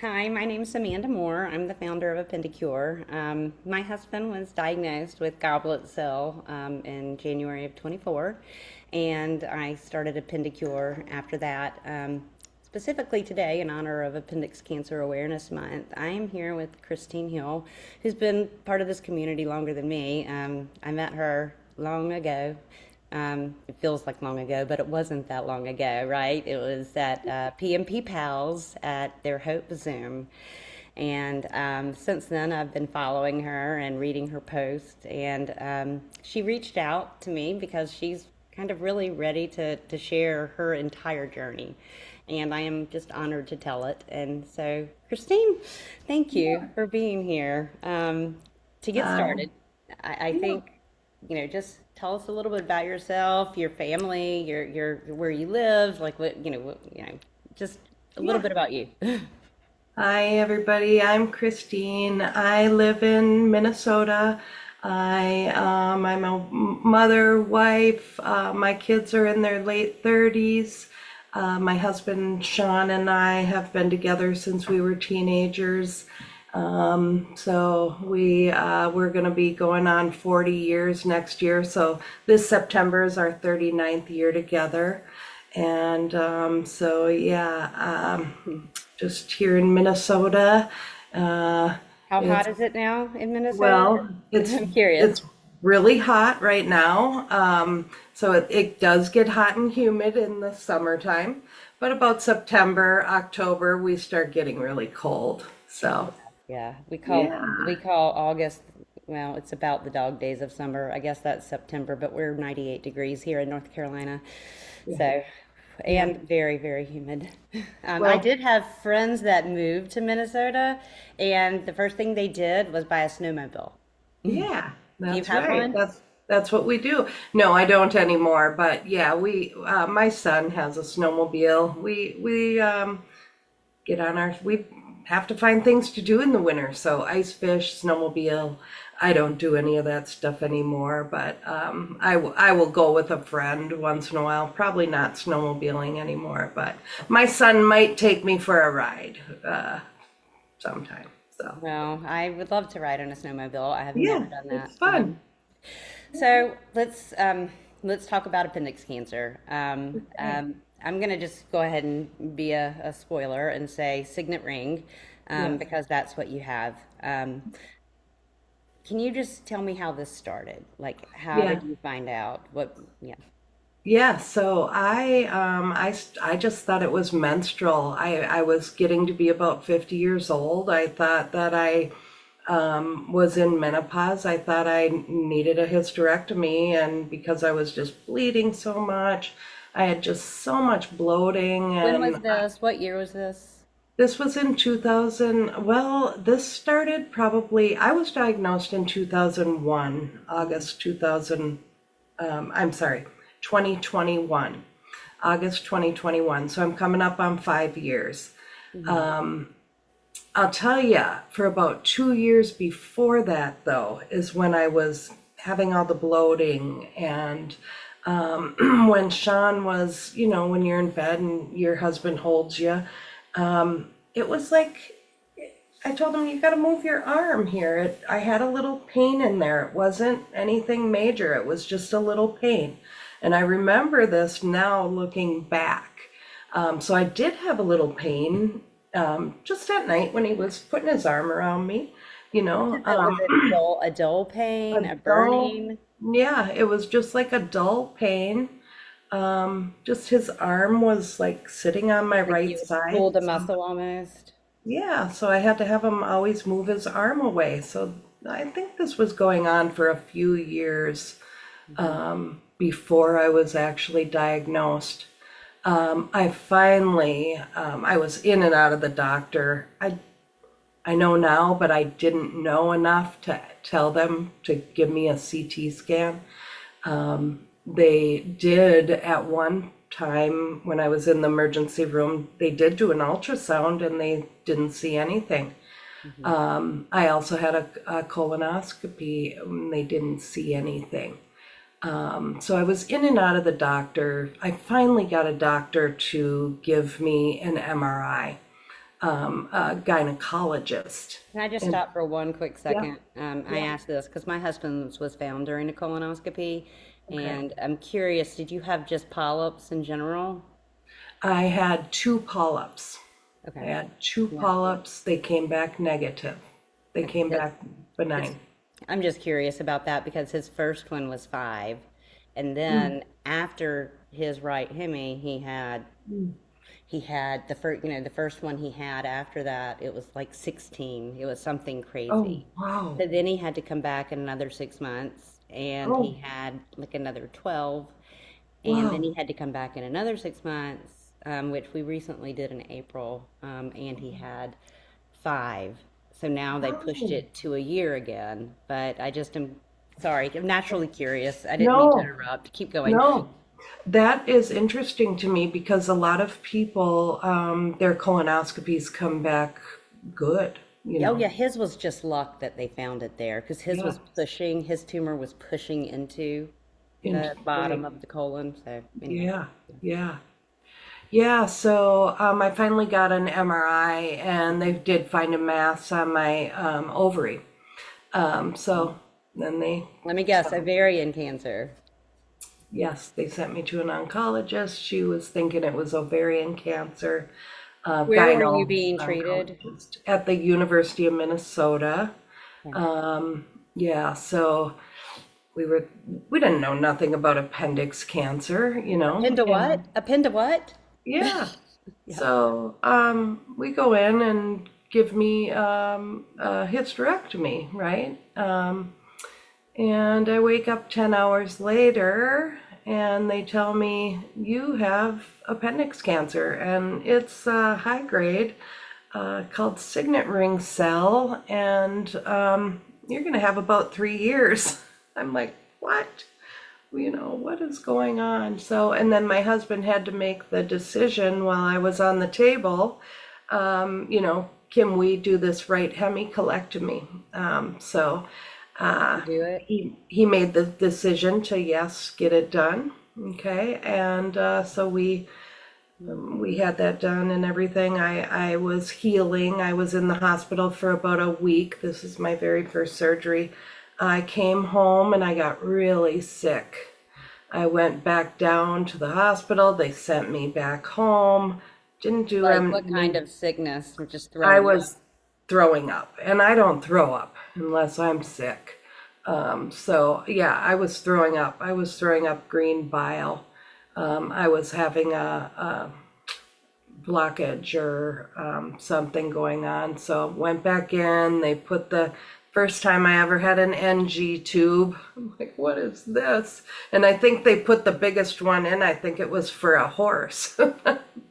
Hi, my name is Amanda Moore. I'm the founder of Appendicure. My husband was diagnosed with goblet cell in January of 24, and I started Appendicure after that. Specifically today, in honor of Appendix Cancer Awareness Month, I am here with Christine Hill, who's been part of this community longer than me. I met her long ago. It feels like long ago, but it wasn't that long ago, right? It was at PMP Pals at their Hope Zoom. And since then, I've been following her and reading her posts. And she reached out to me because she's kind of really ready to share her entire journey. And I am just honored to tell it. And so, Christine, thank you for being here. To get started, I Yeah. think just tell us a little bit about yourself, your family, your where you live, like just a little Yeah. bit about you. Hi, everybody. I'm Christine. I live in Minnesota. I'm a mother, wife. My kids are in their late 30s. My husband Sean and I have been together since we were teenagers. We're going to be going on 40 years next year. So this September is our 39th year together. And just here in Minnesota. Uh, How hot it's is it now in Minnesota? well, it's I'm curious. it's really hot right now. So it does get hot and humid in the summertime, but about September, October, we start getting really cold. So Yeah, we call yeah, we call August, well, it's about the dog days of summer. I guess that's September, but we're 98 degrees here in North Carolina. yeah, So, yeah. and very, very humid. I Well, did have friends that moved to Minnesota, and the first thing they did was buy a snowmobile. yeah, Do you that's have right. one? That's what we do. No, I don't anymore. But yeah, we my son has a snowmobile. We get on our we have to find things to do in the winter. So ice fish, snowmobile. I don't do any of that stuff anymore. But I will go with a friend once in a while. Probably not snowmobiling anymore. But my son might take me for a ride sometime. So Well, I would love to ride on a snowmobile. I have never yeah, done that. it's fun. So let's talk about appendix cancer. Okay. I'm gonna just go ahead and be a spoiler and say signet ring, Yeah. because that's what you have. Can you just tell me how this started? Like, how Yeah. did you find out? What? Yeah. Yeah, so I just thought it was menstrual. I was getting to be about 50 years old. I thought that I was in menopause. I thought I needed a hysterectomy, and because I was just bleeding so much, I had just so much bloating, When and was this? What year was this? this was in 2000. Well, this started probably, I was diagnosed in 2001, August 2000. I'm sorry, 2021, August 2021. So I'm coming up on 5 years. Hmm. I'll tell you, for about 2 years before that, though, is when I was having all the bloating. And when Sean was, when you're in bed and your husband holds you, it was like I told him, you got to move your arm here. I had a little pain in there. It wasn't anything major, it was just a little pain. And I remember this now looking back. So I did have a little pain just at night when he was putting his arm around me, you Was know. it a dull A pain, a dull, burning? yeah, it was just like a dull pain. Just his arm was like sitting on my Like right you side. pulled a muscle almost? Yeah, so I had to have him always move his arm away. So I think this was going on for a few years Hmm. before I was actually diagnosed. I was in and out of the doctor. I know now, but I didn't know enough to tell them to give me a CT scan. They did at one time when I was in the emergency room, they did do an ultrasound and they didn't see anything. Hmm. I also had a colonoscopy and they didn't see anything. So I was in and out of the doctor. I finally got a doctor to give me an MRI. a gynecologist. Can I just And stop for one quick yeah, second? I yeah, asked this because my husband's was found during a colonoscopy, okay. and I'm curious, did you have just polyps in general? I had two polyps. I Okay. had two Yeah. polyps. They came back negative. They Okay. came back His, benign. I'm just curious about that because his first one was 5, and then after his right hemi, he had the first, the first one he had after that, it was like 16. It was something Oh, crazy. wow. So then he had to come back in another 6 months, and he Oh, had like another 12, and then wow. he had to come back in another 6 months, which we recently did in April, and he had 5. So now they pushed Oh, it to a year again. But I just am sorry. I'm naturally curious. I didn't mean to no, interrupt. Keep going. no. That is interesting to me because a lot of people, their colonoscopies come back good, you Oh know. yeah, his was just luck that they found it there because Yeah, his tumor was pushing into into the the bottom brain. of the colon. So anyway, Yeah, yeah. Yeah, so I finally got an MRI and they did find a mass on my ovary. So then they let me guess, sent me, ovarian cancer. yes, they sent me to an oncologist. She was thinking it was ovarian cancer, Where were you gyno being treated? oncologist at the University of Minnesota. Okay. Yeah, so we were we didn't know nothing about appendix cancer, A pin to what? and A pin to what? yeah. Yeah. So we go in and give me a hysterectomy, right? And I wake up 10 hours later and they tell me you have appendix cancer and it's high grade, called Signet ring cell, and you're going to have about 3 years. I'm like, what? What is going on? So, and then my husband had to make the decision while I was on the table, can we do this right hemicolectomy? So You do it? he made the decision to, yes, get it done. Okay, and so we had that done and everything. I was healing. I was in the hospital for about a week. This is my very first surgery. I came home and I got really sick. I went back down to the hospital. They sent me back home. Didn't do Like what kind any. of sickness? Or just I throwing up? was throwing up, and I don't throw up unless I'm sick. So yeah, I was throwing up. I was throwing up green bile. I was having a blockage or something going on. So went back in. They put the first time I ever had an NG tube. I'm like, what is this? And I think they put the biggest one in. I think it was for a horse.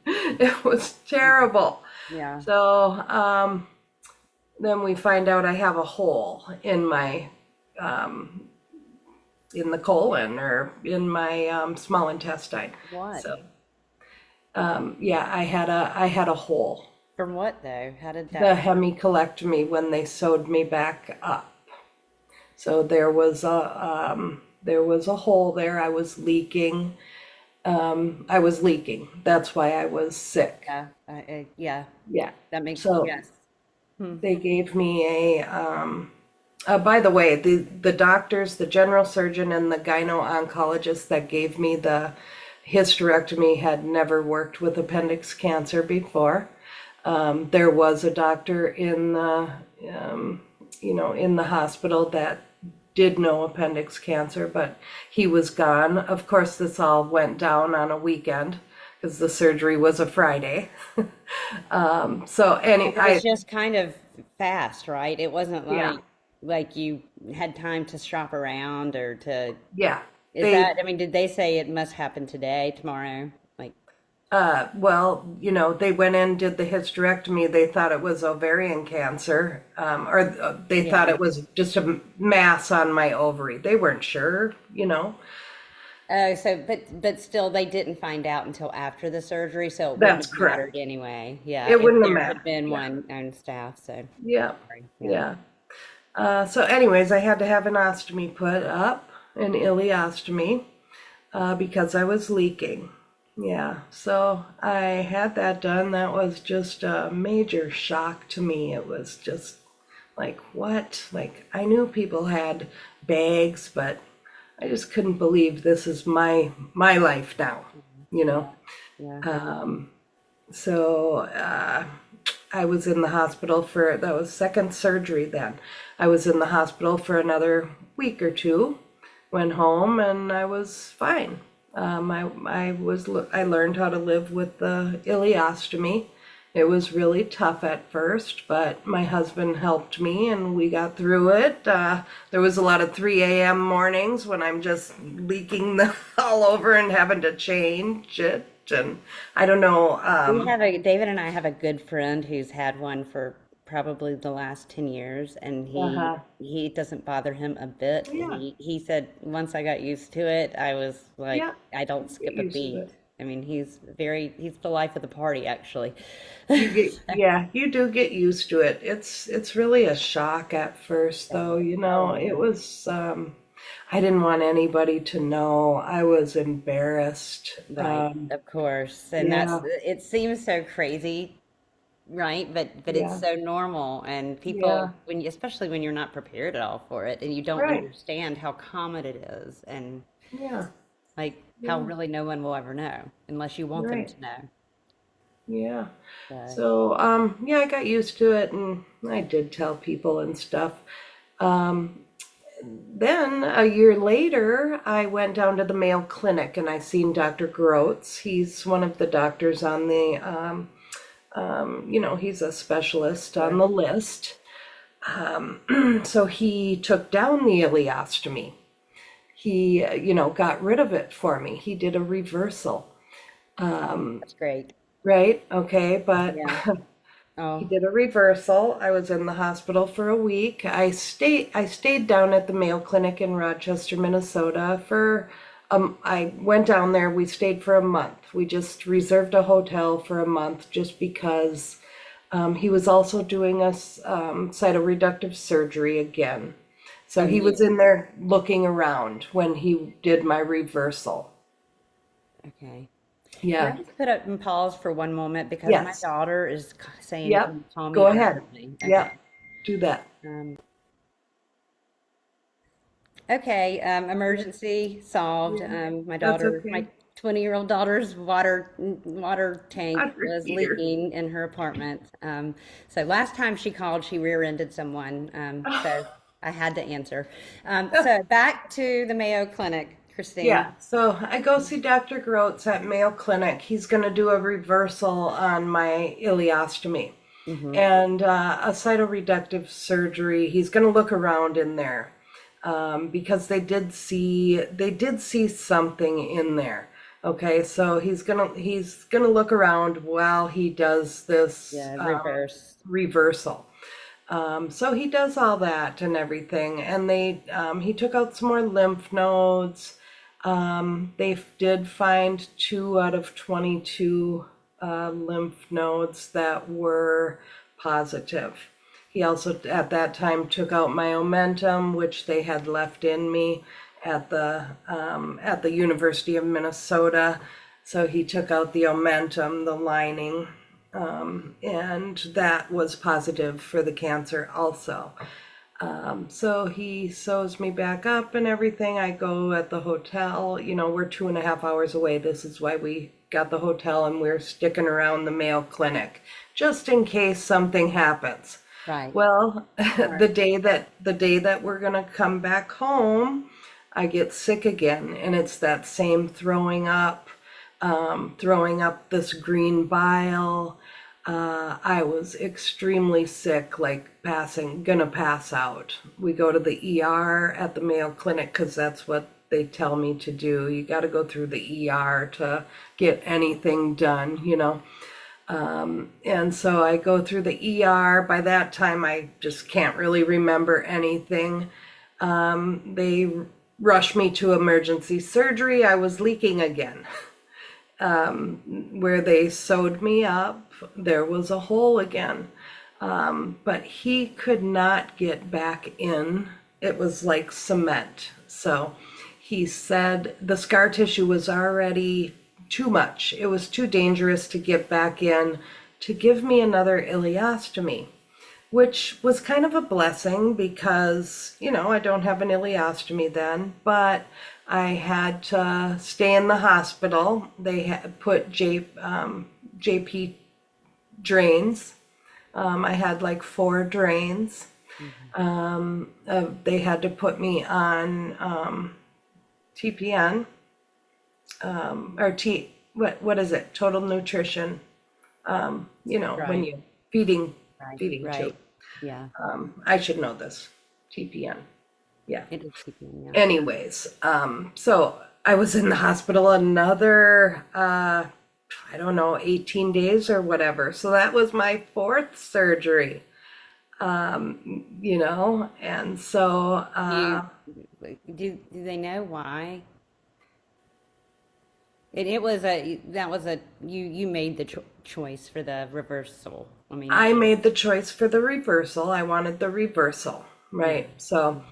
It was terrible. Yeah. So then we find out I have a hole in my in the colon or in my small intestine. What? So yeah, I had a hole. From what though? How did The that? hemicolectomy when they sewed me back up. So there was a hole there. I was leaking. I was leaking. That's why I was sick. Yeah, Yeah. that makes So yes. Hmm. they gave me by the way, the doctors, the general surgeon and the gyno-oncologist that gave me the hysterectomy had never worked with appendix cancer before. There was a doctor in the hospital that did know appendix cancer, but he was gone. Of course, this all went down on a weekend because the surgery was a Friday. So, And it was just kind of fast, right? It wasn't yeah, like you had time to shop around or to yeah. is They that I mean, did they say it must happen today, tomorrow? Like, Well, they went in, did the hysterectomy. They thought it was ovarian cancer, or they thought yeah. it was just a mass on my ovary. They weren't sure. Oh, so but still they didn't find out until after the surgery, so it wouldn't That's have mattered correct. anyway. Yeah, It if wouldn't have there had mattered. been Yeah. one on staff, so Yeah. sorry. Yeah. Yeah. So, anyways, I had to have an ostomy put up, an ileostomy, because I was leaking. Yeah, so I had that done. That was just a major shock to me. It was just like, what? Like, I knew people had bags, but I just couldn't believe this is my life now, you know? Yeah, yeah. So I was in the hospital for, that was second surgery then. I was in the hospital for another week or two, went home, and I was fine. I learned how to live with the ileostomy. It was really tough at first, but my husband helped me and we got through it. There was a lot of 3 a.m. mornings when I'm just leaking all over and having to change it. And I don't know. David and I have a good friend who's had one for probably the last 10 years, and Uh-huh. he doesn't bother him a bit. Yeah, He said once I got used to it, I was like, yeah. I don't Get skip a used to beat. it. I mean, he's the life of the party, actually. Yeah, you do get used to it. It's really a shock at first, Yeah. though. Oh, It yeah. was. I didn't want anybody to know. I was embarrassed. Right, of course. And Yeah, it seems so crazy, right? But it's yeah, so normal, and yeah. people especially when you're not prepared at all for it and you don't Right. understand how common it is, and Yeah, like how yeah. really no one will ever know unless you want them Right. to know. Yeah. So, So, yeah, I got used to it, and I did tell people and stuff. Um, then a year later, I went down to the Mayo Clinic and I seen Dr. Groats. He's one of the doctors on the, he's a specialist on sure. the list. So he took down the ileostomy. He, got rid of it for me. He did a reversal, That's great. right? Okay, but Yeah. he Oh, did a reversal. I was in the hospital for a week. I stayed down at the Mayo Clinic in Rochester, Minnesota for I went down there. We stayed for a month. We just reserved a hotel for a month just because he was also doing a cytoreductive surgery again. So oh, he was neat. in there looking around when he did my reversal. Okay. Can I Yeah. just put up and pause for one moment because my Yes. daughter is saying, "Can Yep. you call Go me ahead. urgently?" Okay. Yep. Do that. Um, Okay, emergency solved. Yeah. That's My okay. 20-year-old daughter's water tank Water was heater. leaking in her apartment. So last time she called, she rear-ended someone. So I had to answer. So back to the Mayo Clinic, Christine. Yeah, so I go see Dr. Groats at Mayo Clinic. He's going to do a reversal on my ileostomy Mm-hmm. and a cytoreductive surgery. He's going to look around in there because they did see something in there. Okay, so he's gonna look around while he does this Yeah, reverse. reversal. So he does all that and everything, and he took out some more lymph nodes. They did find 2 out of 22 lymph nodes that were positive. He also at that time took out my omentum, which they had left in me at the University of Minnesota. So he took out the omentum, the lining, and that was positive for the cancer also. So he sews me back up and everything. I go at the hotel. We're 2.5 hours away. This is why we got the hotel and we're sticking around the Mayo Clinic just in case something happens. Right. Well, Smart. the day that we're gonna come back home, I get sick again, and it's that same throwing up this green bile. I was extremely sick, like gonna pass out. We go to the ER at the Mayo Clinic because that's what they tell me to do. You got to go through the ER to get anything done. And so I go through the ER. By that time, I just can't really remember anything. They rush me to emergency surgery. I was leaking again. Where they sewed me up, there was a hole again. But he could not get back in. It was like cement. So he said the scar tissue was already too much. It was too dangerous to get back in to give me another ileostomy, which was kind of a blessing because, I don't have an ileostomy then, but I had to stay in the hospital. They had put JP drains. I had like 4 drains. They had to put me on TPN, or what is it? Total nutrition. When Right. you feeding Right. tube. Right. Yeah. I should know this. TPN. Yeah. It is keeping, yeah. Anyways, so I was in the hospital another, I don't know, 18 days or whatever. So that was my 4th surgery. And so, Do they know why? And you made the choice for the reversal. I mean, I made the choice for the reversal. I wanted the reversal, yeah. right? So,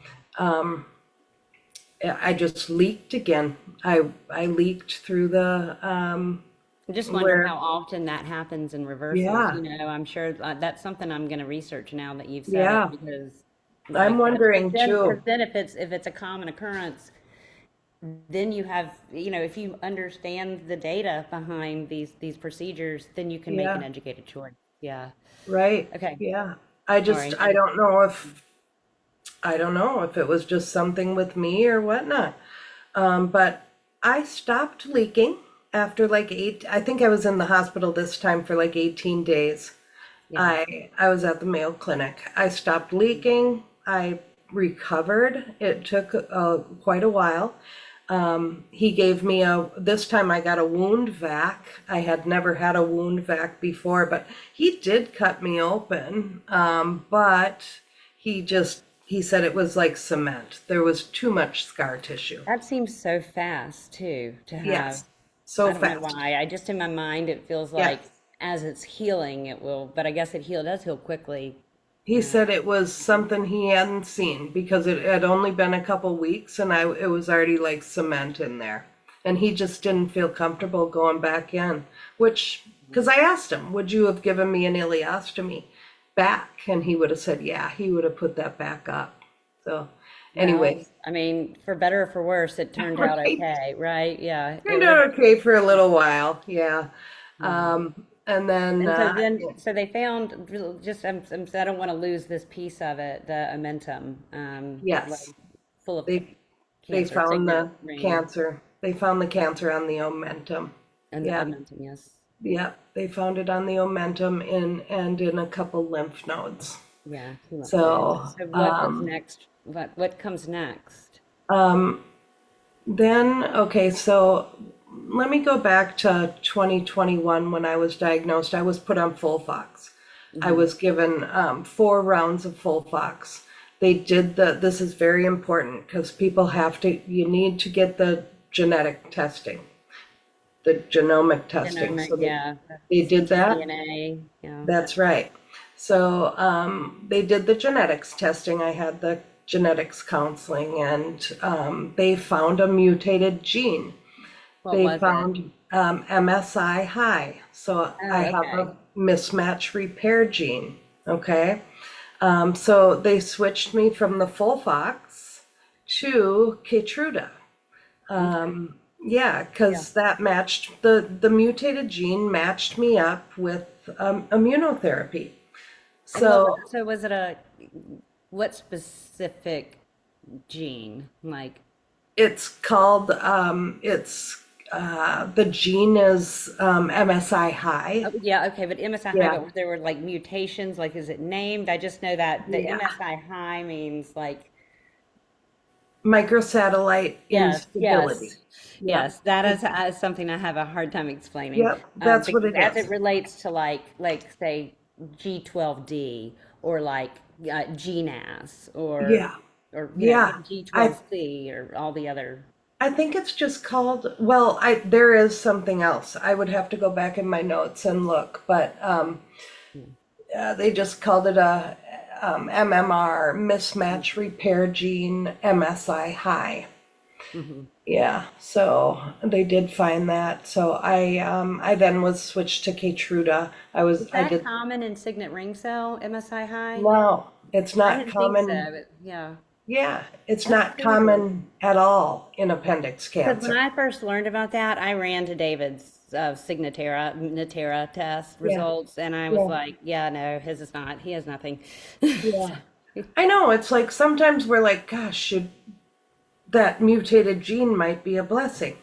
I just leaked again. I leaked through the, I just wonder where, how often that happens in reversals. yeah, I'm sure that's something I'm going to research now that you've said it yeah, because, I'm because wondering too. then if it's a common occurrence, then you have, if you understand the data behind these procedures, then you can make an Yeah, educated choice. Yeah. right. Okay. Yeah. I just, Sorry. I don't know if it was just something with me or whatnot. But I stopped leaking after like I think I was in the hospital this time for like 18 days. Yeah. I was at the Mayo Clinic. I stopped leaking. I recovered. It took quite a while. He gave me this time I got a wound vac. I had never had a wound vac before, but he did cut me open. But he said it was like cement. There was too much scar tissue. That seems so fast too to have. Yes, so I don't know fast. why. I just in my mind it feels Yes. like as it's healing it will, but I guess does heal quickly. He said it was something he hadn't seen because it had only been a couple weeks and it was already like cement in there. And he just didn't feel comfortable going back in, because I asked him, would you have given me an ileostomy back? And he would have said, yeah, he would have put that back up. So Well, anyway, I mean, for better or for worse, it turned out right? okay, right? Yeah, it Turned would. out okay for a little while. Yeah. Yeah. And then, And so they found just I don't want to lose this piece of it, the omentum, yes, full of they they cancer, found signet the ring, cancer. They found the cancer on the omentum. and Yeah. omentum, yes. Yeah, they found it on the omentum and in a couple lymph nodes. Yeah, two lymph nodes. So So what was next? What comes next? then, okay, so let me go back to 2021 when I was diagnosed. I was put on Folfox. I Hmm. was given 4 rounds of Folfox. This is very important because you need to get the genetic testing, the genomic testing. Genomic, So yeah, they did that. ctDNA, yeah. That's right. So they did the genetics testing. I had the genetics counseling, and they found a mutated gene. What They was it? found MSI high. So Oh, I have okay. a mismatch repair gene. Okay. So they switched me from the Folfox to Keytruda. Okay. Yeah, Yeah. because that matched the mutated gene matched me up with immunotherapy. And what was So so was it a what specific gene? Like, it's called the gene is MSI high. oh, yeah, okay, but MSI high, Yeah, but there were like mutations, like is it named? I just know that the yeah. MSI high means like, Microsatellite yes, instability. yes, Yeah. yes, that is something I have a hard time explaining, Yep, that's what because it as is. it relates to like say G12D or like GNAS Yeah. or Yeah. I G12C or all the other. I think it's just called, well, I there is something else. I would have to go back in my notes and look, but they just called it a MMR, mismatch repair gene, MSI high. Mm-hmm. Yeah, so they did find that. So I then was switched to Keytruda. Is I that did common in Signet ring cell, MSI high? no, it's I not didn't think so, common. but yeah, Yeah, it's that's not crazy. common at all in appendix Because when cancer. I first learned about that, I ran to David's Signatera test Yeah, results, and I was yeah, like, yeah, no, his is not. He has nothing. yeah. I know, it's like sometimes we're like, gosh, should that mutated gene might be a blessing.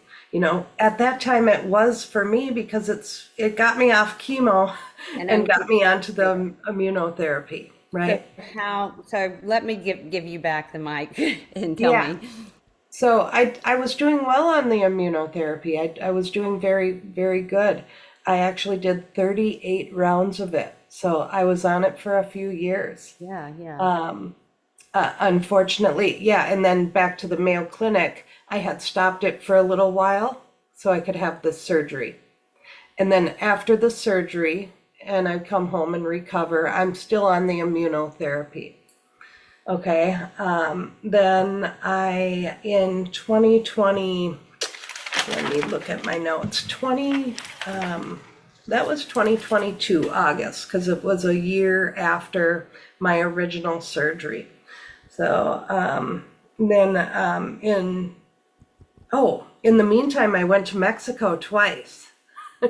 At that time it was for me because it got me off chemo And and then, got me onto the immunotherapy, so right? so let me give you back the mic and tell Yeah. me. So I was doing well on the immunotherapy. I was doing very, very good. I actually did 38 rounds of it. So I was on it for a few years. Yeah, yeah. Unfortunately, yeah, and then back to the Mayo Clinic, I had stopped it for a little while so I could have the surgery. And then after the surgery, and I come home and recover, I'm still on the immunotherapy. Okay. Then in 2020, let me look at my notes. That was 2022, August, because it was a year after my original surgery. So then in the meantime, I went to Mexico twice.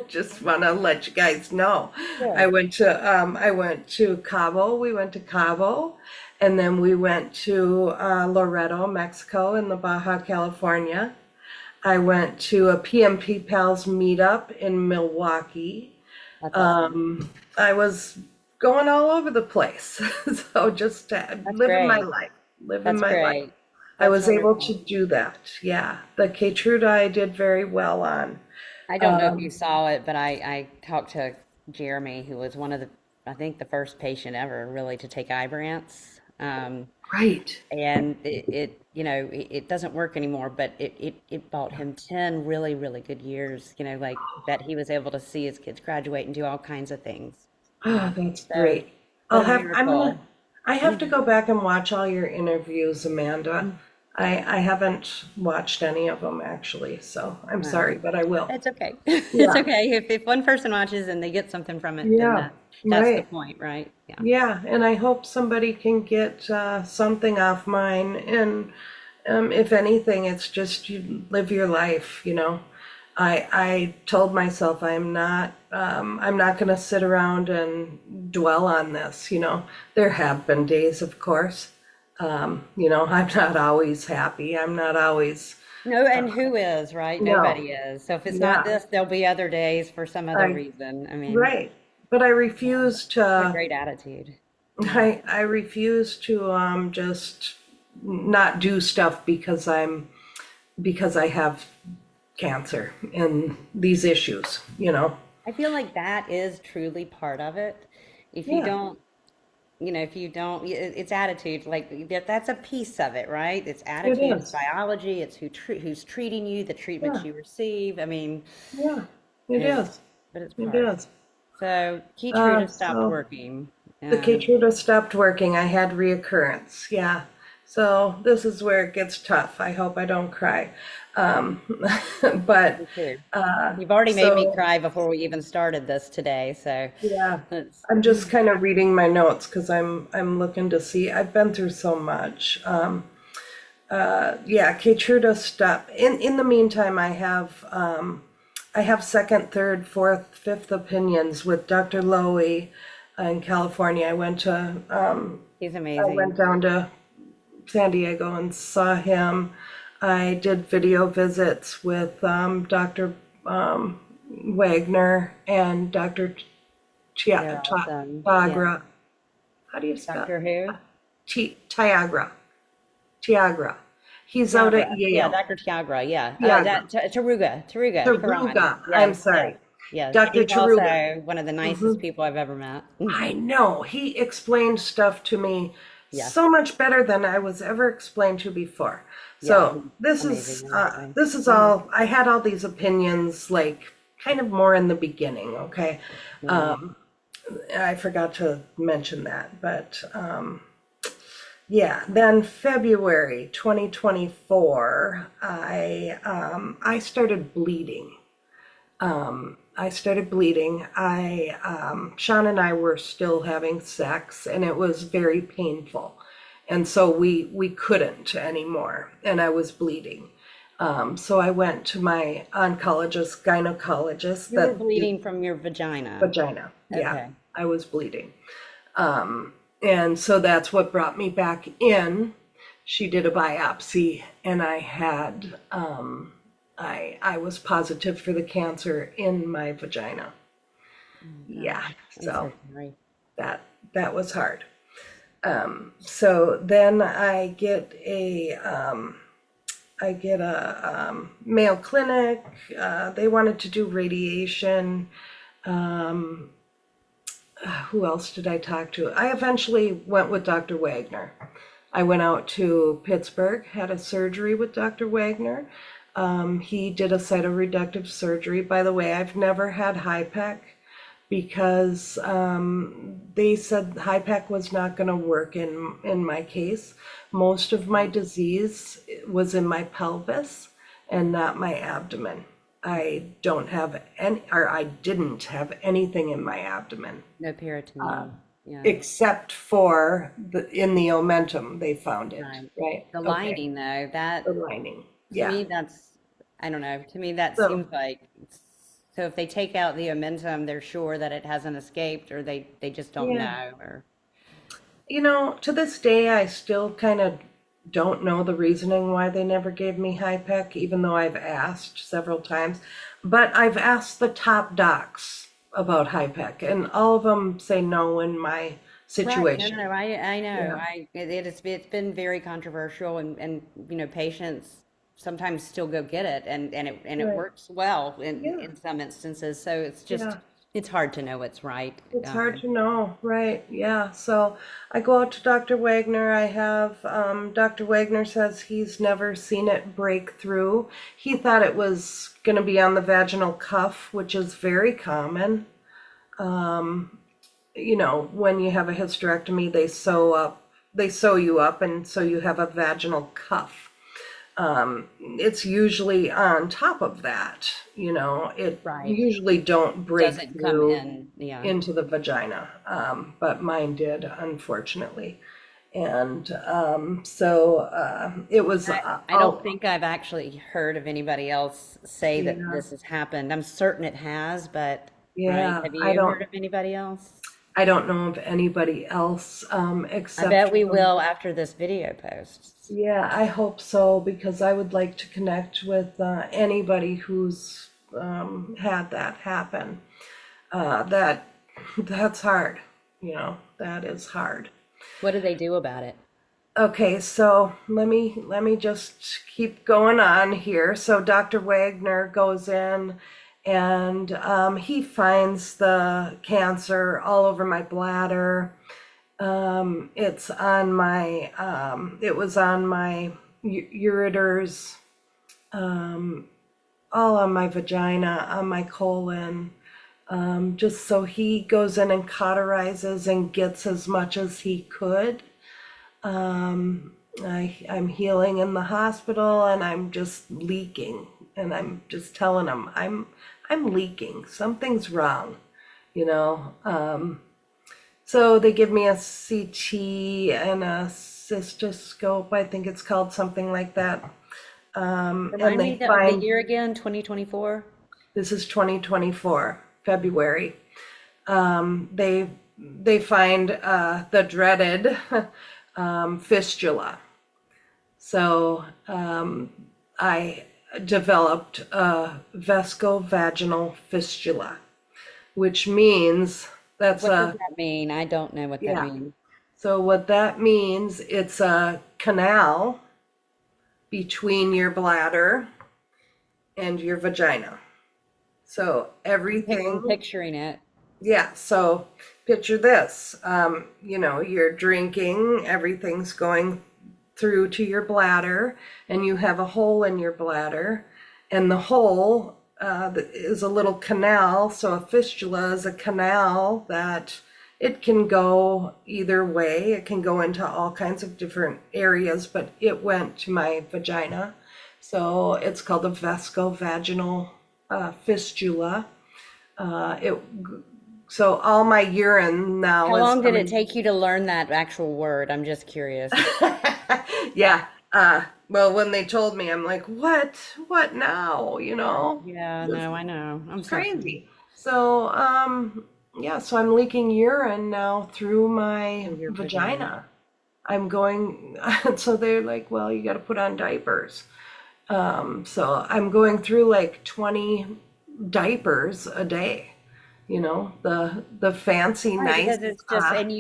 Just want to let you guys know. Good. I went to Cabo. We went to Cabo, and then we went to Loreto, Mexico, in the Baja California. I went to a PMP Pals meetup in Milwaukee. That's awesome. I was going all over the place, so just That's living my great. life, living That's my life. great. I That's was able to wonderful. do that. Yeah, the Keytruda I did very well on. I don't know if you saw it, but I talked to Jeremy, who was one of the, I think, the first patient ever really to take Ibrance. Right. And it doesn't work anymore, but it bought him 10 really, really good years, like that he was able to see his kids graduate and do all kinds of things. Oh, that's So great. what a I'm gonna, miracle. I have to go back and watch all your interviews, Amanda. I haven't watched any of them actually, so I'm Wow. sorry, but I will. It's okay. It's Yeah. okay. If one person watches and they get something from it, then Yeah. that's the Right. point, right? Yeah. Yeah, and I hope somebody can get something off mine. And if anything, it's just you live your life. I told myself I'm not going to sit around and dwell on this. There have been days, of course. I'm not always happy. I'm not always. No, and who is, right? No. Nobody is. So if it's not Yeah. this, there'll be other days for some other I reason. I mean, Right. But I yeah, refuse what a to. great attitude. Yeah. I refuse to just not do stuff because I have cancer and these issues. I feel like that is truly part of it. If you Yeah, don't, if you don't, it's attitude. Like that's a piece of it, right? It's it attitude, it's is. biology, it's who's treating you, the treatments Yeah, you receive. I mean, yeah, it it's is. but it's It part. is. So Keytruda stopped So working. the Um, Keytruda stopped working. I had reoccurrence. Yeah. So this is where it gets tough. I hope I don't cry. Um, but me too. You've already made me so cry before we even started this today. So yeah, it's I'm just kind of reading my notes because I'm looking to see. I've been through so much. Yeah, Keytruda stuff. In the meantime, I have second, third, fourth, fifth opinions with Dr. Lowy in California. he's I went amazing. down to San Diego and saw him. I did video visits with Dr. Wagner and Dr. They're awesome. Yeah. Tiagra. How do you spell Doctor Who? Tiagra? Tiagra. He's out at Tiagra. Yeah, Yale. Dr. Tiagra. Yeah. Tiagra. That Taruga Karan. Taruga. I'm Yes, yes, sorry. yes. Dr. He's Taruga. also one of the nicest people I've ever met. I know. He explained stuff to me Yeah. so much better than I was ever explained to before. Yeah. So He's amazing in that way. this is all. I had all these opinions like kind of more in the beginning. Okay, Yeah. I forgot to mention that, but Yeah, then February 2024, I started bleeding. I started bleeding. Sean and I were still having sex, and it was very painful. And so we couldn't anymore, and I was bleeding. So I went to my oncologist, gynecologist, You were that bleeding from your vagina. vagina. Yeah, Okay. I was bleeding. And so that's what brought me back in. She did a biopsy, and I had I was positive for the cancer in my vagina. Oh, Yeah, gosh. I'm so so sorry. that that was hard. So then I get a Mayo Clinic. They wanted to do radiation. Who else did I talk to? I eventually went with Dr. Wagner. I went out to Pittsburgh, had a surgery with Dr. Wagner. He did a cytoreductive surgery. By the way, I've never had HIPEC because they said HIPEC was not going to work in my case. Most of my disease was in my pelvis and not my abdomen. I don't have any, or I didn't have anything in my abdomen No peritoneum. Yeah. except for in the omentum they found it, Right. right? The Okay, lining, though, the that lining. to Yeah. me, that's, I don't know, to me, that So, seems like, so if they take out the omentum, they're sure that it hasn't escaped, or they just don't yeah. know, or, To this day, I still kind of don't know the reasoning why they never gave me HIPEC, even though I've asked several times. But I've asked the top docs about HIPEC, and all of them say no in my right, no, no, situation. no, I know, Yeah. it's been very controversial, and, patients sometimes still go get it, and it Right. works well Yeah. in some instances, so it's just, Yeah. it's hard to know what's right. It's hard to know, right? Yeah. So I go out to Dr. Wagner. I have Dr. Wagner says he's never seen it break through. He thought it was going to be on the vaginal cuff, which is very common. When you have a hysterectomy, they sew you up, and so you have a vaginal cuff. It's usually on top of that. It Right. usually don't break Doesn't come through in, yeah. into the vagina, but mine did, unfortunately. And it was, I don't think I've actually heard of anybody else say that yeah, this has happened. I'm certain it has, but right? yeah, Have you heard of anybody else? I don't know of anybody else, I except bet we for, will after this video posts. yeah, I hope so, because I would like to connect with anybody who's had that happen. That that's hard, that is hard. What do they do about it? Okay, so let me just keep going on here. So Dr. Wagner goes in, and he finds the cancer all over my bladder. It was on my ureters, all on my vagina, on my colon. Just so he goes in and cauterizes and gets as much as he could. I'm healing in the hospital, and I'm just leaking, and I'm just telling them I'm leaking. Something's wrong, you know. So they give me a CT and a cystoscope. I think it's called something like that. And Remind me they the find year again, 2024? this is 2024, February. They find the dreaded fistula. So I developed a vescovaginal fistula, which means that's What does a, that mean? I don't know what that yeah. means. So what that means, it's a canal between your bladder and your vagina. So I'm everything, picturing it. yeah. So picture this, you're drinking, everything's going through to your bladder, and you have a hole in your bladder, and the hole is a little canal. So a fistula is a canal that it can go either way. It can go into all kinds of different areas, but it went to my vagina. So it's called a vescovaginal fistula. It so all my urine now How is long did it coming. take you to learn that actual word? I'm just curious. Yeah. Well, when they told me, I'm like, what? What now? You know, Yeah, this no, I know. I'm is sorry. crazy. So, yeah, so I'm leaking urine now through my Through your vagina. vagina. I'm going, so they're like, well, you got to put on diapers. So I'm going through like 20 diapers a day, the fancy, Right, nice, because it's just, and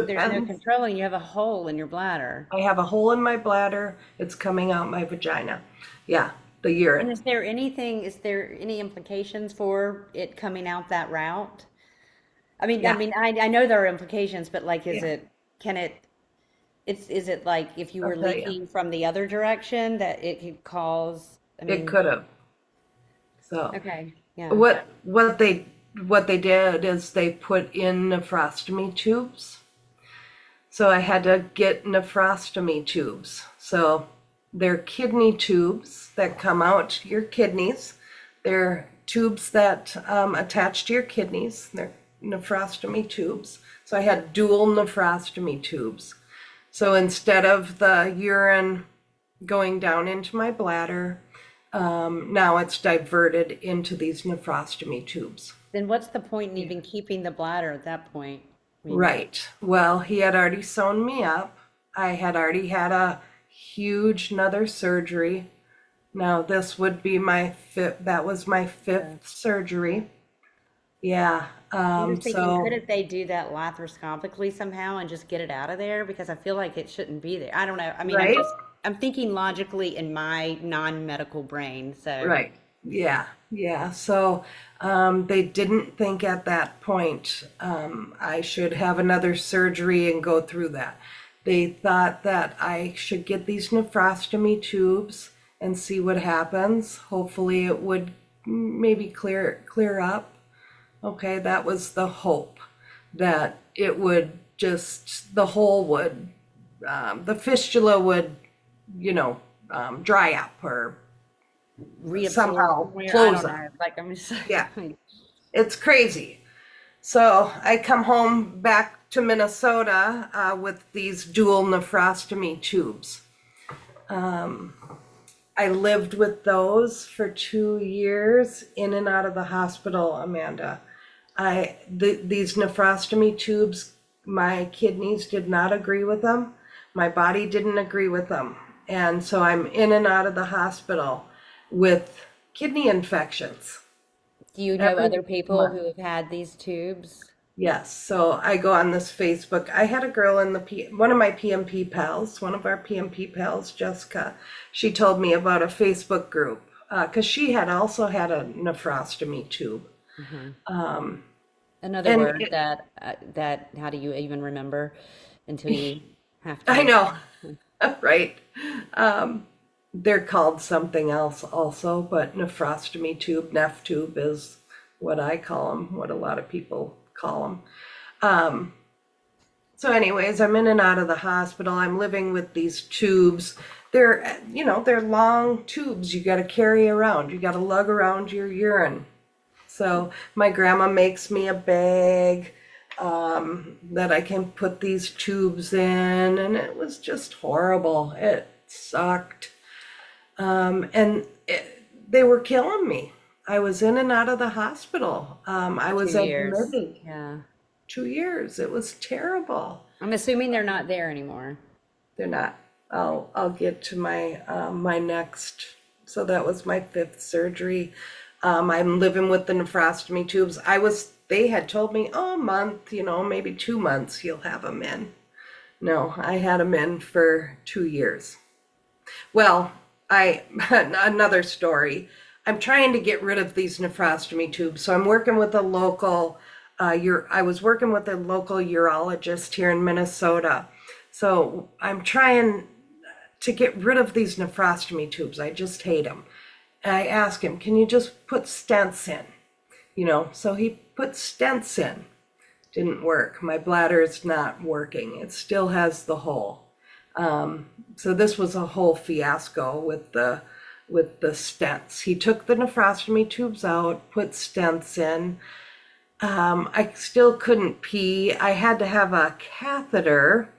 there's no depends. controlling. You have a hole in your bladder. I have a hole in my bladder. It's coming out my vagina. Yeah, the And urine. is there any implications for it coming out that route? Yeah, I know there are implications, but like, yeah. can it, is it like if you I'll were tell you. leaking from the other direction that it could cause, It could have. So okay, yeah. what they did is they put in nephrostomy tubes. So I had to get nephrostomy tubes. So they're kidney tubes that come out to your kidneys. They're tubes that attach to your kidneys. They're nephrostomy tubes. So I had dual nephrostomy tubes. So instead of the urine going down into my bladder, now it's diverted into these nephrostomy tubes. Then what's the point in even keeping the bladder at that point? I mean, Right. Well, he had already sewn me up. I had already had a huge another surgery. Now this would be my fifth, that was my yeah. fifth surgery. Yeah. I'm just thinking, So couldn't they do that laparoscopically somehow and just get it out of there? Because I feel like it shouldn't be there. I don't know. right. I'm thinking logically in my non-medical brain. So, Right. Yeah. Yeah. So they didn't think at that point I should have another surgery and go through that. They thought that I should get these nephrostomy tubes and see what happens. Hopefully, it would maybe clear up. Okay, that was the hope that it would just the hole would the fistula would dry up or reabsorb somehow somewhere. I close don't up. know. Like, I'm just Yeah, like, it's crazy. So I come home back to Minnesota with these dual nephrostomy tubes. I lived with those for 2 years in and out of the hospital, Amanda. These nephrostomy tubes, my kidneys did not agree with them. My body didn't agree with them. And so I'm in and out of the hospital with kidney infections do you know every other people month. who have had these tubes? Yes, so I go on this Facebook. I had a girl in one of my PMP pals, one of our PMP pals, Jessica. She told me about a Facebook group because she had also had a nephrostomy tube. Hmm. Um, Another and word that how do you even remember until you have I to? know, right? Um, they're called something else also, but nephrostomy tube, neph tube is what I call them, what a lot of people call them. Um, so anyways, I'm in and out of the hospital. I'm living with these tubes. They're long tubes you got to carry around. You got to lug around your urine. So my grandma makes me a bag that I can put these tubes in, and it was just horrible. It sucked. They were killing me. I was in and out of the hospital. I For was 2 years. admitted Yeah. 2 years. It was terrible. I'm assuming they're not there anymore. They're not. I'll get to my next. So that was my fifth surgery. I'm living with the nephrostomy tubes. They had told me, oh, a month, maybe 2 months, you'll have them in. No, I had them in for 2 years. Well, another story. I'm trying to get rid of these nephrostomy tubes. So I'm working with a local, I was working with a local urologist here in Minnesota. So I'm trying to get rid of these nephrostomy tubes. I just hate them. And I asked him, can you just put stents in? So he put stents in. didn't work. My bladder is not working. It still has the hole. So this was a whole fiasco with the stents. He took the nephrostomy tubes out, put stents in. I still couldn't pee. I had to have a catheter.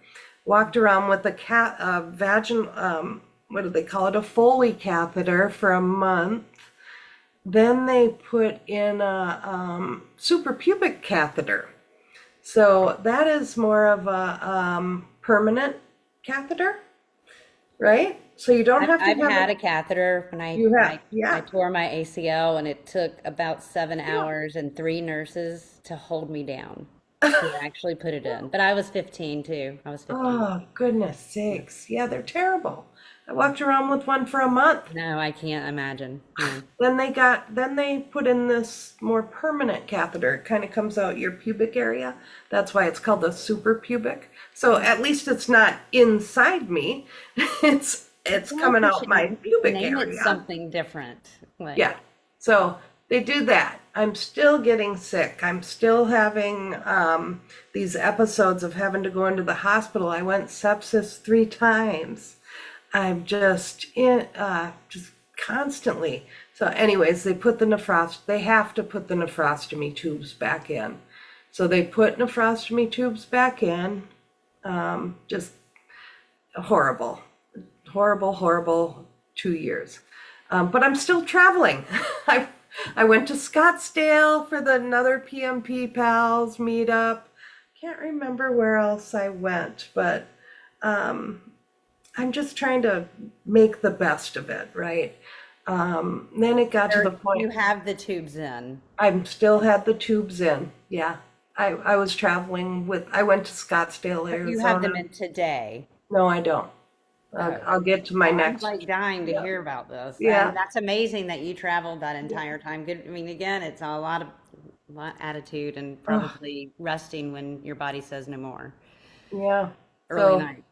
Walked around with a vaginal, what do they call it? A Foley catheter for a month. Then they put in a suprapubic catheter. So that is more of a permanent catheter, right? So you don't have to I've have had a catheter when you have, I yeah. tore my ACL, and it took about 7 Yeah. hours and 3 nurses to hold me down to actually put it in. But I was 15 too. I was 15. Oh, goodness sakes. Yeah, they're terrible. I walked around with one for a month. No, I can't imagine. No. Then they put in this more permanent catheter. It kind of comes out your pubic area. That's why it's called the suprapubic. So at least it's not inside me. It's Well, coming you out should my pubic name it area. something different. Like, Yeah. So they do that. I'm still getting sick. I'm still having these episodes of having to go into the hospital. I went sepsis 3 times. I'm just just constantly. So anyways, they have to put the nephrostomy tubes back in. So they put nephrostomy tubes back in. Just horrible, horrible 2 years. But I'm still traveling. I went to Scottsdale for another PMP pals meetup. Can't remember where else I went, but I'm just trying to make the best of it, right? Then it got to the you point have the tubes in. I still had the tubes in. Yeah. I was traveling I went to Scottsdale, You have them Arizona. in today. No, I don't. I'll get to my I'm next. like dying to Yeah. hear about this. Yeah. And that's amazing that you traveled that entire time. Good. I mean, again, it's a lot of attitude and Ugh, probably resting when your body says no more. yeah. Early So night.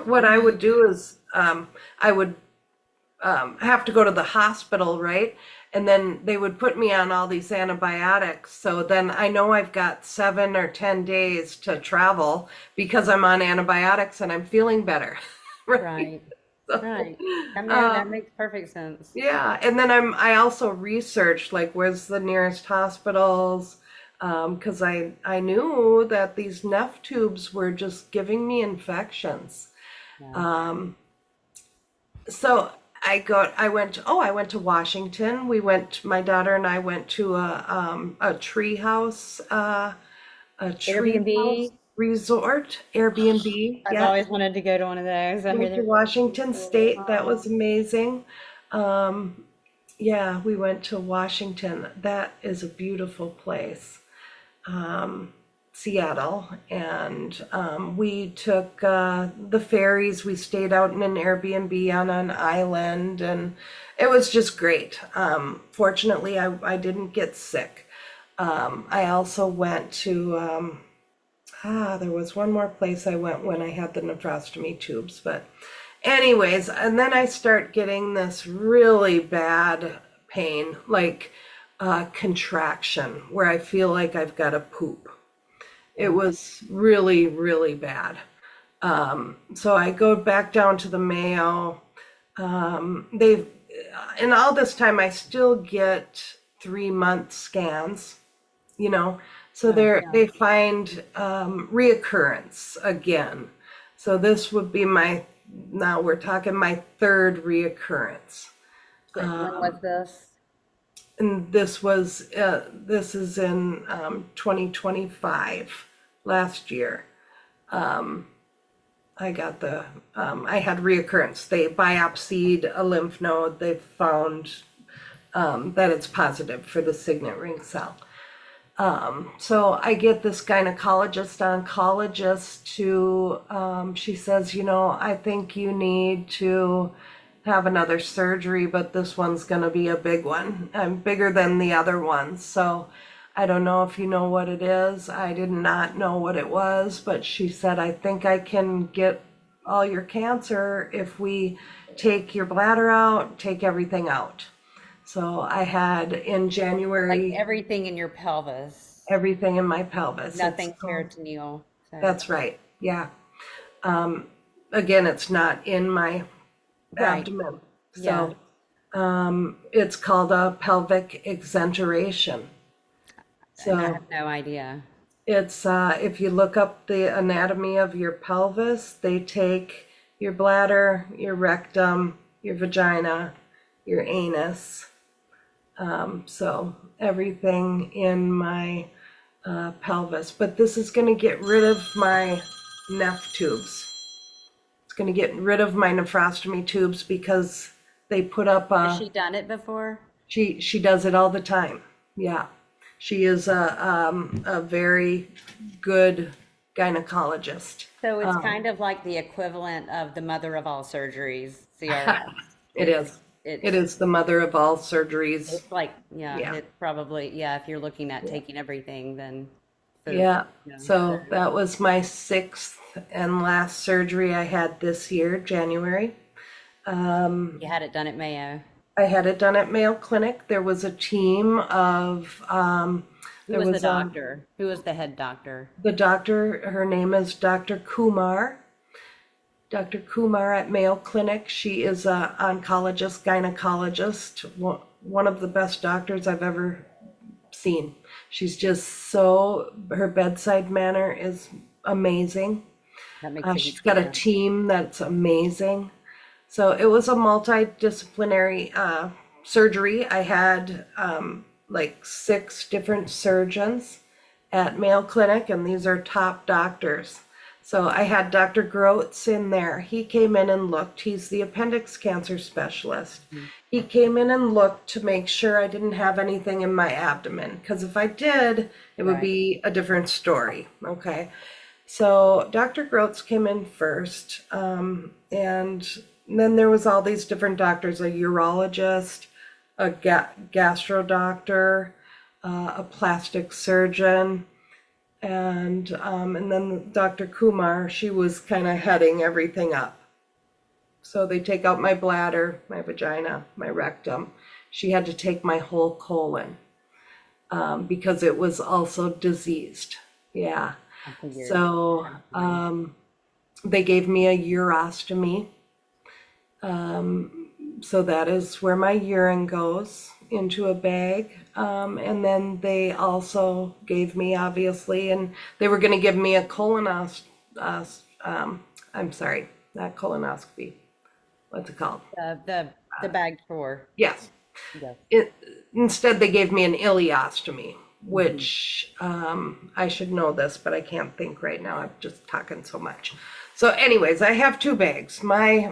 what I would do is I would have to go to the hospital, right? And then they would put me on all these antibiotics. So then I know I've got 7 or 10 days to travel because I'm on antibiotics and I'm feeling better. Right. Right. So, Right. I know that um, makes perfect sense. yeah. And then I also researched like where's the nearest hospitals. Because I knew that these neph tubes were just giving me infections. Yeah. Um, so I went to Washington. My daughter and I went to a tree house, a tree house Airbnb. resort, Airbnb. I've Yeah, always wanted to go to one of those. I hear went to they're really Washington beautiful. State. That was amazing. Um, yeah, we went to Washington. That is a beautiful place. Seattle, and we took the ferries. We stayed out in an Airbnb on an island, and it was just great. Fortunately, I didn't get sick. I also went to, there was one more place I went when I had the nephrostomy tubes, but anyways, and then I start getting this really bad pain, like contraction, where I feel like I've got to poop. It was really, really bad. So I go back down to the Mayo. They've, in all this time, I still get 3-month scans, you know. So Oh, yeah. they find reoccurrence again. So this would be now we're talking my 3rd reoccurrence. When was this? And this is in 2025, last year. I had reoccurrence. They biopsied a lymph node. They found that it's positive for the signet ring cell. So I get this oncologist she says, I think you need to have another surgery, but this one's going to be a big one. I'm bigger than the other ones. So I don't know if you know what it is. I did not know what it was, but she said, I think I can get all your cancer if we take your bladder out, take everything out. So I had in Like January, everything in your pelvis. everything in my pelvis. Nothing peritoneal. So, That's right. Yeah. Again, it's not in my right. abdomen. Yeah. So it's called a pelvic exenteration. And I So have no idea. it's if you look up the anatomy of your pelvis, they take your bladder, your rectum, your vagina, your anus. So everything in my pelvis. But this is going to get rid of my neph tubes. It's going to get rid of my nephrostomy tubes because they put up Has a. she done it before? She does it all the time. Yeah, she is a very good gynecologist. So it's kind of like the equivalent of the mother of all surgeries, CRS. It It's is. It it's is the mother of all surgeries. it's like, yeah, Yeah. it's probably, yeah, if you're looking at taking everything, then so Yeah. yeah. So So that was my sixth and last surgery I had this year, January. you had it done at Mayo. I had it done at Mayo Clinic. There was a team of, Who there was the was doctor? Who was the head doctor? the doctor, her name is Dr. Kumar. Dr. Kumar at Mayo Clinic. She is a oncologist, gynecologist, one of the best doctors I've ever seen. She's just so, her bedside manner is amazing. That makes a She's huge got a difference. team that's amazing. So it was a multidisciplinary surgery. I had like 6 different surgeons at Mayo Clinic, and these are top doctors. So I had Dr. Groats in there. He came in and looked. He's the appendix cancer specialist. He came in and looked to make sure I didn't have anything in my abdomen, because if I did, it would Right. be a different story. Okay. So Dr. Groats came in first, and then there was all these different doctors, a urologist, a gastro doctor, a plastic surgeon, and then Dr. Kumar, she was kind of heading everything up. So they take out my bladder, my vagina, my rectum. She had to take my whole colon because it was also diseased. Yeah. I figured. So they gave me a urostomy. So that is where my urine goes into a bag. And then they also gave me, obviously, and they were going to give me a I'm sorry, not colonoscopy. What's it called? The bag tour. Yes. Yes. Instead, they gave me an ileostomy, which I should know this, but I can't think right now. I'm just talking so much. So, anyways, I have 2 bags. My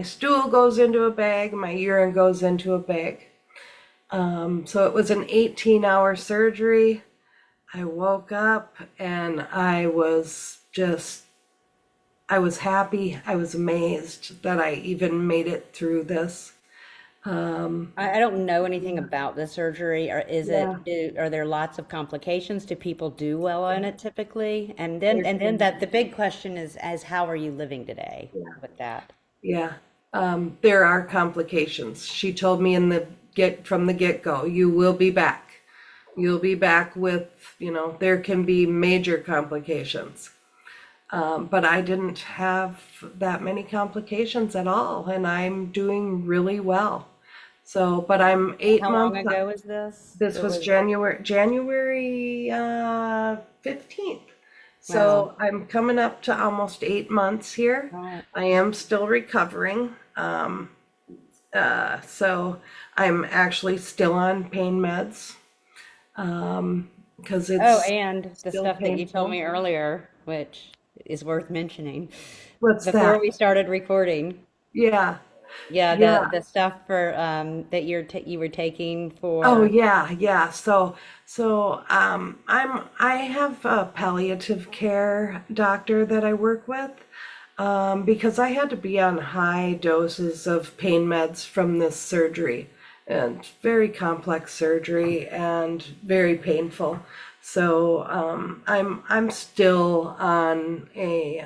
stool goes into a bag. My urine goes into a bag. So it was an 18-hour surgery. I woke up and I was happy. I was amazed that I even made it through this. I don't know anything about the surgery, or Yeah. are there lots of complications? Do people do well on it typically? And then that the big question is how are you living today with that? Yeah, there are complications. She told me from the get-go, you will be back. You'll be back with, there can be major complications. But I didn't have that many complications at all, and I'm doing really well. So, but I'm 8 How long months. ago was this? This It was was, January 15th. wow. So I'm coming up to almost 8 months here. Right. I am still recovering. So I'm actually still on pain meds because Oh, it's and the still stuff that you told painful. me earlier, which is worth mentioning, What's before that? we started recording. Yeah, Yeah, yeah. the stuff for that you were taking Oh for. yeah, yeah. So I have a palliative care doctor that I work with because I had to be on high doses of pain meds from this surgery, and very complex surgery and very painful. So I'm still on a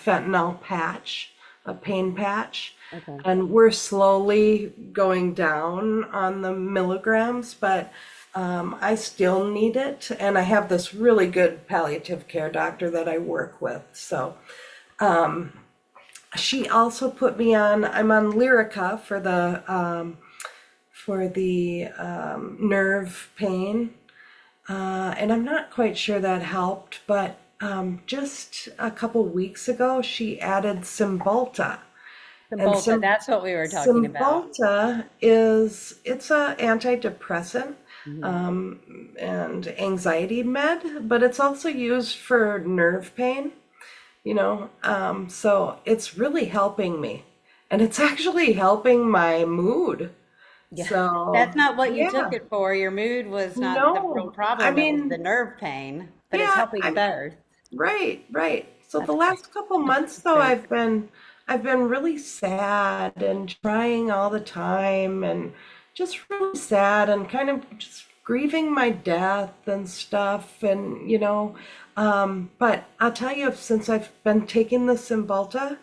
fentanyl patch, a pain patch, Okay. and we're slowly going down on the milligrams, but I still need it, and I have this really good palliative care doctor that I work with. So she also put me on. I'm on Lyrica for the nerve pain, and I'm not quite sure that helped. But just a couple weeks ago, she added Cymbalta, The and Bolta, that's what we were talking about. Cymbalta it's a antidepressant Hmm. and anxiety med, but it's also used for nerve pain, so it's really helping me. And it's actually helping my mood. Yeah, So, that's not what you took yeah, it for. Your mood was not the real no, I problem, it was the mean, nerve pain, but it's yeah, helping I'm both. right, right. So the That's great. last couple months though, Great. I've been really sad and trying all the time and just really sad and kind of just grieving my death and stuff and but I'll tell you, since I've been taking the Cymbalta,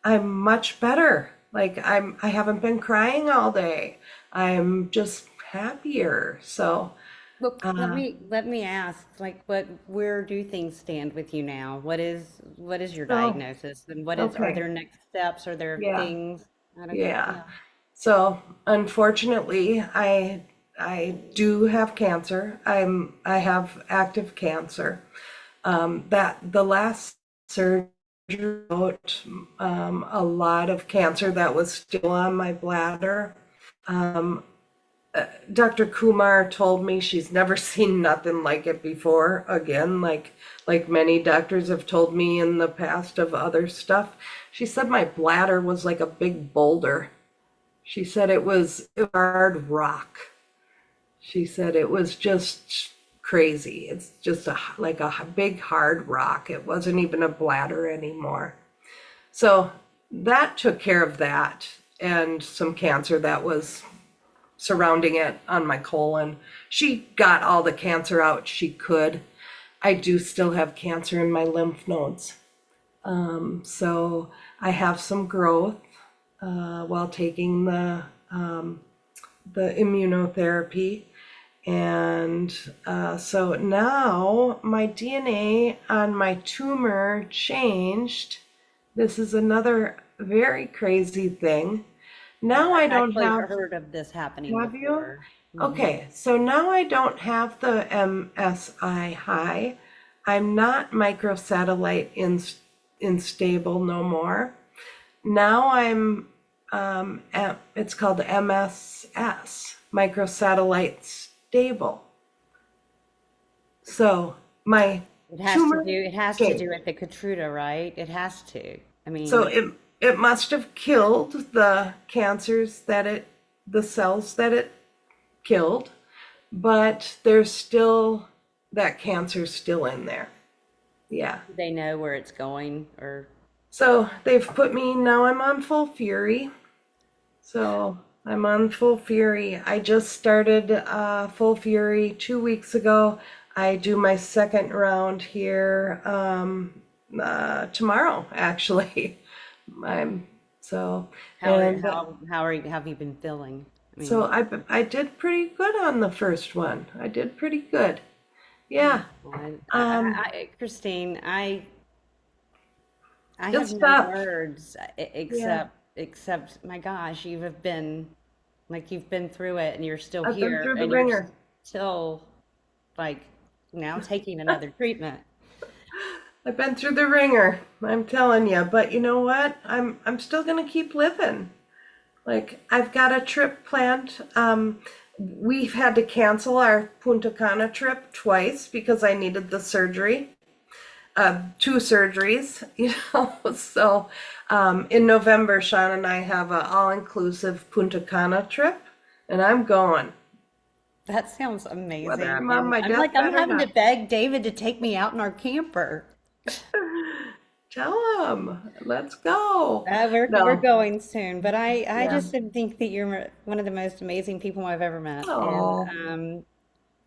I'm much better. Like I haven't been crying all day. I'm just happier. So, Look, let uh me let me ask, like, where do things stand with you now? What is your so diagnosis, and are okay. there next steps? Are there Yeah. things? I don't, Yeah. yeah. So unfortunately, I do have cancer. I have active cancer. That the last surgery out a lot of cancer that was still on my bladder. Dr. Kumar told me she's never seen nothing like it before. Again, like many doctors have told me in the past of other stuff. She said my bladder was like a big boulder. She said it was a hard rock. She said it was just crazy. It's just like a big hard rock. It wasn't even a bladder anymore. So that took care of that and some cancer that was surrounding it on my colon. She got all the cancer out she could. I do still have cancer in my lymph nodes. So I have some growth while taking the immunotherapy. And so now my DNA on my tumor changed. This is another very crazy thing. Now I I've don't actually have, heard of this happening have you? before. Hmm. Okay, so now I don't have the MSI high. I'm not microsatellite instable no more. Now I'm it's called MSS, microsatellite stable. So my tumor It has to do changed. with the Keytruda, right? It has to. I So mean, it must have killed the cancers the cells that it killed, but there's still that cancer's still in there. Yeah. do they know where it's going, or So they've put me now. I'm on full fury. So I'm on Full Fury. I just started Full Fury 2 weeks ago. I do my second round here tomorrow, actually. I'm so and how have you been feeling? I so mean, I did pretty good on the first one. I did pretty good. Yeah. Um, Christine, I have it's no tough. words Yeah. except my gosh, you've been through it, and you're still I've been here, through the and you're ringer. still like now taking another treatment. I've been through the ringer. I'm telling you. But you know what? I'm still gonna keep living. Like I've got a trip planned. We've had to cancel our Punta Cana trip twice because I needed the surgery, two surgeries, So in November, Sean and I have an all-inclusive Punta Cana trip, and I'm going, That sounds whether amazing. I'm on And my I'm deathbed or having to not. beg David to take me out in our camper. Tell him, let's go. We're No, going soon, but I yeah. just think that you're one of the most amazing people I've ever met. And Oh.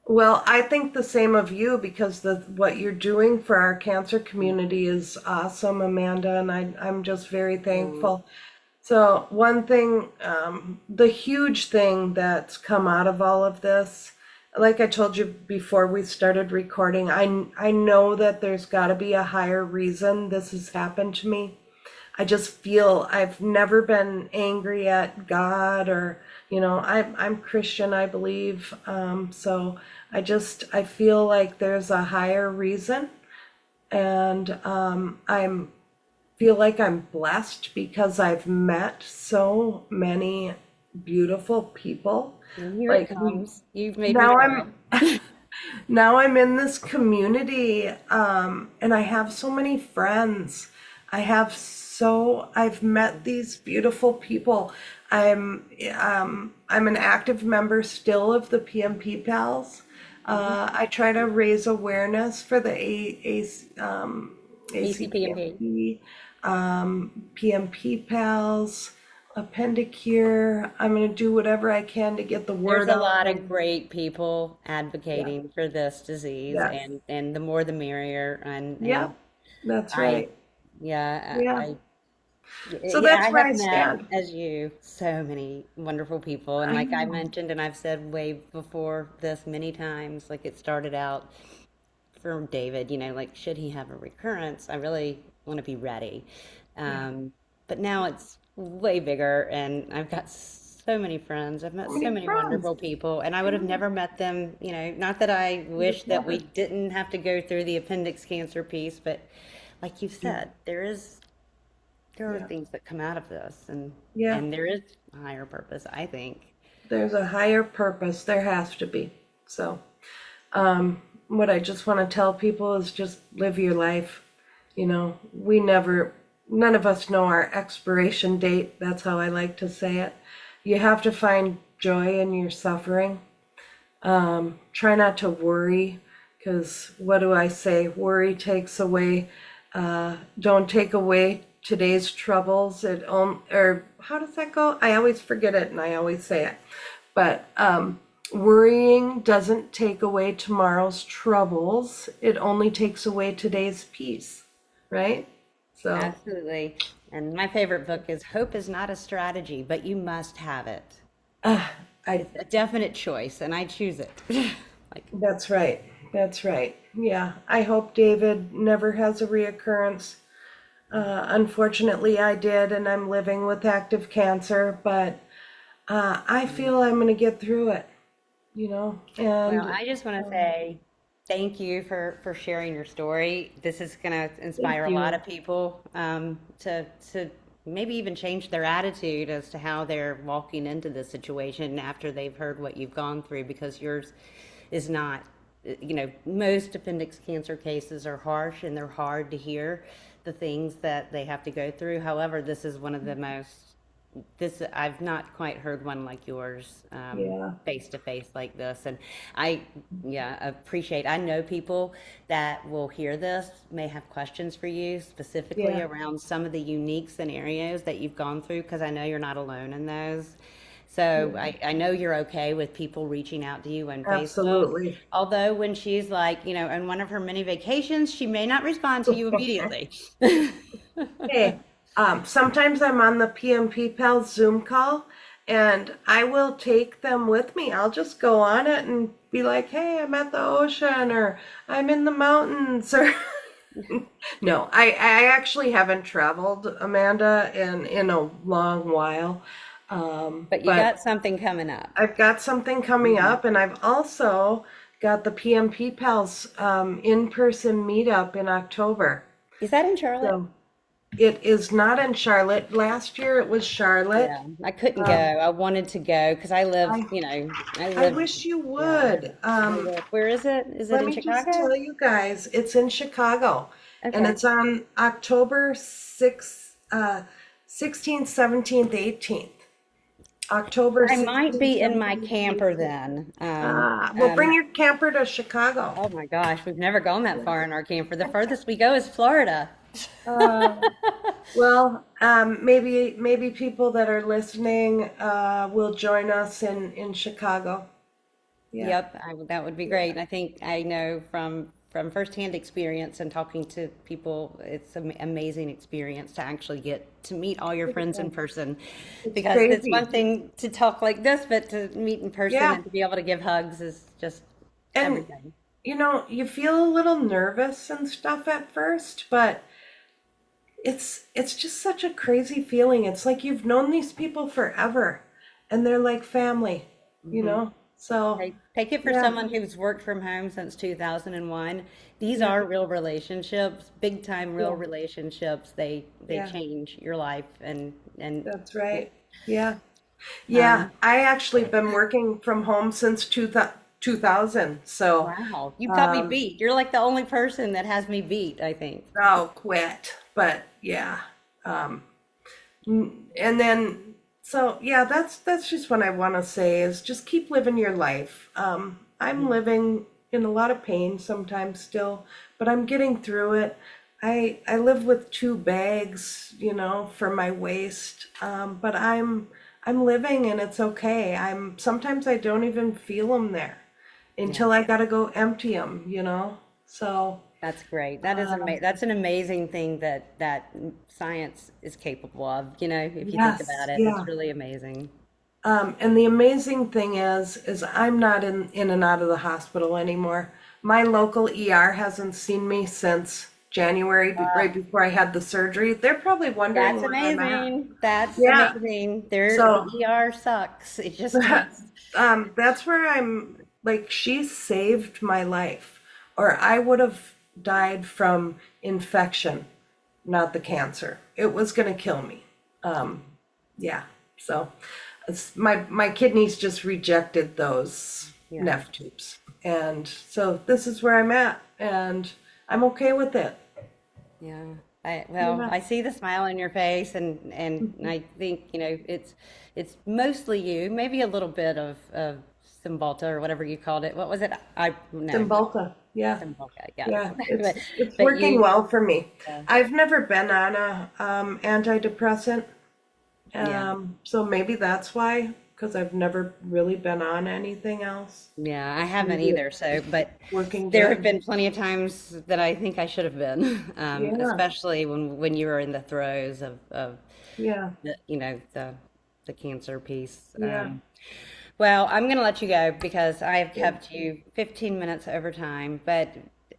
Well, I think the same of you because the what you're doing for our cancer community is awesome, Amanda, and I'm just very um, thankful. So one thing, the huge thing that's come out of all of this, like I told you before we started recording, I know that there's got to be a higher reason this has happened to me. I just feel I've never been angry at God or, I'm Christian, I believe. So I feel like there's a higher reason, and I'm feel like I'm blessed because I've met so many beautiful people. And here it Like we comes. You've made me now cry. I'm in this community, and I have so many friends. I've met these beautiful people. I'm an active member still of the PMP pals. Mhm. I try to raise awareness for the ACPMP. ACPMP, PMP pals, Appendicure. I'm going to do whatever I can to get the There's word a out. lot of great people Yeah. advocating for this disease, Yes. and the more the merrier. And Yep. That's I, right. yeah, Yeah. I So yeah, that's I where have I met, stand. as you, so many wonderful people. And I like I know. mentioned, and I've said way before this many times, like it started out for David, like should he have a recurrence? I really want to be ready. Yeah. Um, but now it's way bigger, and I've got so many friends. I've met So so many many friends. wonderful people, and I I would have know. never met them, not that I You'd wish have that we never. didn't have to go through the appendix cancer piece, but like you Yeah. said, there are Yeah. things that come out of this, and Yeah. and there is a higher purpose, I think. There's a higher purpose. There has to be. So, what I just want to tell people is just live your life. None of us know our expiration date. That's how I like to say it. You have to find joy in your suffering. Try not to worry, because what do I say? Worry takes away, don't take away today's troubles. Or how does that go? I always forget it and I always say it. But worrying doesn't take away tomorrow's troubles. It only takes away today's peace, right? So, Absolutely. And my favorite book is Hope is Not a Strategy, but You Must Have It. I It's a definite choice, and I choose it. Like, that's right. That's right. Yeah. I hope David never has a reoccurrence. Unfortunately, I did, and I'm living with active cancer, but I feel I'm going to get through it, well, and I just want to say thank you for sharing your story. This is going to thank inspire a lot you. of people to maybe even change their attitude as to how they're walking into this situation after they've heard what you've gone through, because yours is not. Most appendix cancer cases are harsh and they're hard to hear the things that they have to go through. However, this is one of the most this I've not quite heard one like yours, Yeah, face to face like this. And I, yeah, appreciate. I know people that will hear this may have questions for you specifically yeah, around some of the unique scenarios that you've gone through, because I know you're not alone in those. So yeah, I know you're okay with people reaching out to you on Facebook. absolutely. Although when she's like, on one of her many vacations, she may not respond to you immediately. Hey, sometimes I'm on the PMP Pals Zoom call, and I will take them with me. I'll just go on it and be like, "Hey, I'm at the ocean," or "I'm in the mountains," or no, I actually haven't traveled, Amanda, in a long while. But you But got something coming up. I've got something coming Mhm. up, and I've also got the PMP Pals in-person meetup in October. Is that in Charlotte? So it is not in Charlotte. Last year it was Charlotte. Yeah, I couldn't go. Um, I wanted to go because I live, I I I live, wish you yeah, would. I live. Where is it? Is it Let in me just Chicago? tell you guys, it's in Chicago, and Okay. it's on October 6th, 16th, 17th, 18th. October I might 16th, be in my 17th, and camper 18th. then. Well, bring your camper to Chicago. Oh my gosh, we've never gone that far in our camper. The furthest we go is Florida. Uh, well, maybe people that are listening will join us in Chicago. Yeah, Yep, that would be yeah, great. And I think I know from from firsthand experience and talking to people, it's an amazing experience to actually get to meet all your friends in person, It's because it's crazy. one thing to talk like this, but to meet in person Yeah. and to be able to give hugs is just And everything. you feel a little nervous and stuff at first, but it's just such a crazy feeling. It's like you've known these people forever and they're like family, you Hmm. know? So, Take it for yeah. someone who's worked from home since 2001. These Yeah. are real relationships, big time real Yeah. relationships. They Yeah. change your life, and That's right. Yeah. Yeah, um, I actually been working from home since 2000. So, wow, you've got me um, beat. You're like the only person that has me beat, I think. I'll quit. But yeah. Um, and then, so yeah, that's just what I want to say is just keep living your life. I'm Mhm. living in a lot of pain sometimes still, but I'm getting through it. I live with two bags, for my waist. But I'm living and it's okay. Sometimes I don't even feel them there Yeah. until I gotta go empty them. So, That's great. That is that's an amazing thing that science is capable of, if you think about yes, it. It's yeah. really amazing. And the amazing thing is I'm not in and out of the hospital anymore. My local ER hasn't seen me since January, right before I had the surgery. They're probably wondering That's where I'm at. amazing. That's Yeah. amazing. So The ER sucks. It just does. that's where I'm like, she saved my life, or I would have died from infection, not the cancer. It was gonna kill me. Um, yeah. So my kidneys just rejected those Yeah. neph tubes, and so this is where I'm at, and I'm okay with it. Yeah. Well, Yeah. I see the smile on your face, and I think, it's mostly you, maybe a little bit of Cymbalta or whatever you called it. What was it? I no, Cymbalta. Yeah. Cymbalta, yes. Yeah. But It's but working you, well for me. yeah, I've never been on a antidepressant, yeah. so maybe that's why, because I've never really been on anything else. Yeah, I haven't Maybe either. it's So, but working there have good. been plenty of times that I think I should have been, Yeah. especially when you were in the throes of Yeah. the cancer piece. Yeah. Well, I'm going to let you go because I have Thank kept you. you 15 minutes over time, but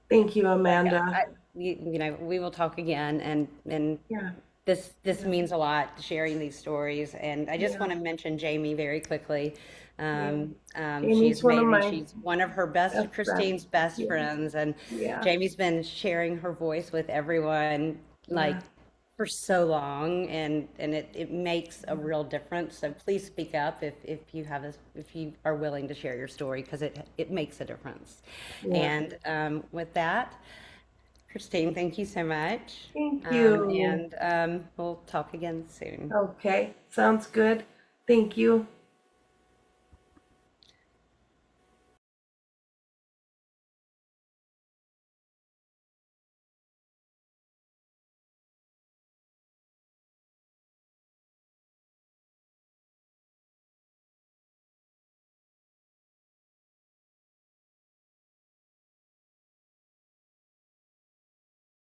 Thank you, like Amanda. we will talk again, and Yeah. this Yeah. means a lot, sharing these stories. And I just Yeah. want to mention Jamie very quickly. Yeah. She's Jamie's one of amazing. my She's one of her best, best friends. Christine's best Yeah. friends, and Yeah. Jamie's been sharing her voice with everyone like Yeah. for so long, and it makes a real difference. So please speak up if you are willing to share your story, because it makes a difference. Yeah. And with that, Christine, thank you so much. Thank you. And we'll talk again soon. Okay. Sounds good. Thank you.